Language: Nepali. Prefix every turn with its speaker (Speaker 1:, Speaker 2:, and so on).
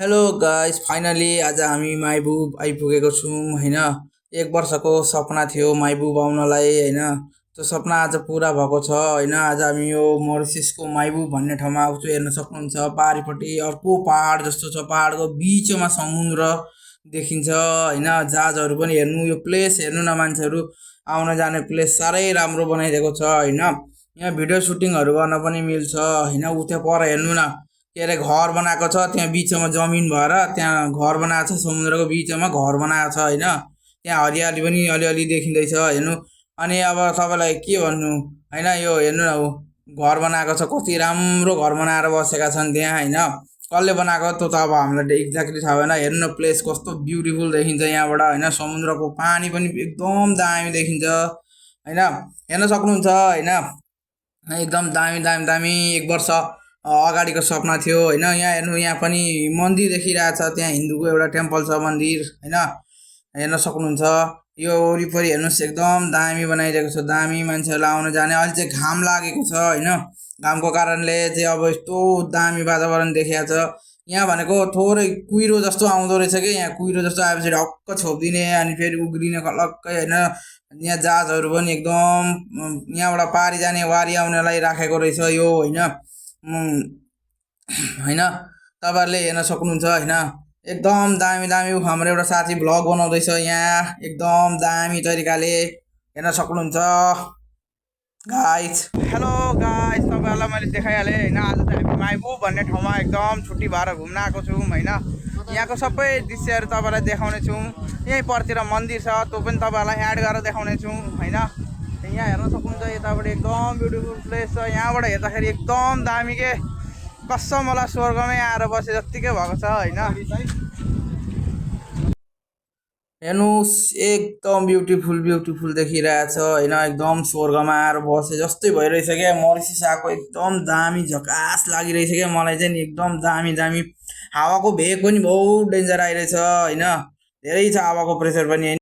Speaker 1: हेलो गाइस, फाइनली आज हामी माइबुब आइपुगेको छौँ होइन। 1 वर्षको सपना थियो माइबुब आउनलाई होइन। त्यो सपना आज पुरा भएको छ होइन। आज हामी यो मरिसिसको माइबुब भन्ने ठाउँमा आएको छु। हेर्न सक्नुहुन्छ पारिपट्टि अर्को पहाड जस्तो छ, पहाडको बिचमा समुद्र देखिन्छ होइन। जहाजहरू पनि हेर्नु, यो प्लेस हेर्नु न मान्छेहरू, आउन जाने प्लेस साह्रै राम्रो बनाइदिएको छ होइन। यहाँ भिडियो सुटिङहरू गर्न पनि मिल्छ होइन। उता पर हेर्नु न, के अरे घर बनाएको छ त्यहाँ बिचमा, जमिन भएर त्यहाँ घर बनाएको छ, समुद्रको बिचमा घर बनाएको छ होइन। त्यहाँ हरियाली पनि अलिअलि देखिँदैछ हेर्नु। अनि अब तपाईँलाई के भन्नु होइन, यो हेर्नु न, घर बनाएको छ, कति राम्रो घर बनाएर बसेका छन् त्यहाँ होइन। कसले बनाएको त्यो त अब हामीलाई एक्ज्याक्टली थाहा भएन। हेर्नु न प्लेस कस्तो ब्युटिफुल देखिन्छ यहाँबाट होइन। समुद्रको पानी पनि एकदम दामी देखिन्छ होइन। हेर्न सक्नुहुन्छ होइन, एकदम दामी दामी दामी। 1 वर्ष अगाडिको सपना थियो होइन। यहाँ हेर्नु, यहाँ पनि मन्दिर देखिरहेछ, त्यहाँ हिन्दूको एउटा टेम्पल छ, मन्दिर होइन। हेर्न सक्नुहुन्छ। यो वरिपरि हेर्नुहोस्, एकदम दामी बनाइदिएको छ, दामी। मान्छेहरूलाई आउन जाने। अहिले चाहिँ घाम लागेको छ होइन। घामको कारणले चाहिँ अब यस्तो दामी वातावरण देखिएको छ। यहाँ भनेको थोरै कुहिरो जस्तो आउँदो रहेछ कि, यहाँ कुहिरो जस्तो आएपछि ढक्क छोपिदिने अनि फेरि उग्रिने खलक्कै होइन। यहाँ जहाजहरू पनि एकदम यहाँबाट पारी जाने वारी आउनेलाई राखेको रहेछ यो होइन। होइन, तपाईँहरूले हेर्न सक्नुहुन्छ होइन। एकदम दामी दामी। हाम्रो एउटा साथी भ्लग बनाउँदैछ यहाँ एकदम दामी तरिकाले, हेर्न सक्नुहुन्छ गाइस। हेलो गाइस, तपाईँहरूलाई मैले देखाइहालेँ होइन। आज चाहिँ हामी माइबुब भन्ने ठाउँमा एकदम छुट्टी भएर घुम्न आएको छौँ होइन। यहाँको सबै दृश्यहरू तपाईँलाई देखाउने छौँ। यहीँ परतिर मन्दिर छ, त्यो पनि तपाईँहरूलाई एड गरेर देखाउने छौँ होइन। यहाँ हेर्न सक्नुहुन्छ, यताबाट एकदम ब्युटिफुल प्लेस छ। यहाँबाट हेर्दाखेरि एकदम दामी के, कसम मलाई स्वर्गमै आएर बसे जत्तिकै भएको छ होइन। हेर्नुहोस्, एकदम ब्युटिफुल ब्युटिफुल देखिरहेछ होइन। एकदम स्वर्गमा आएर बसे जस्तै भइरहेछ क्या। मरिसिस आएको एकदम दामी झकास लागिरहेछ क्या मलाई चाहिँ नि, एकदम दामी दामी। हावाको भेग पनि बहुत डेन्जर आइरहेछ होइन। धेरै छ हावाको प्रेसर पनि होइन।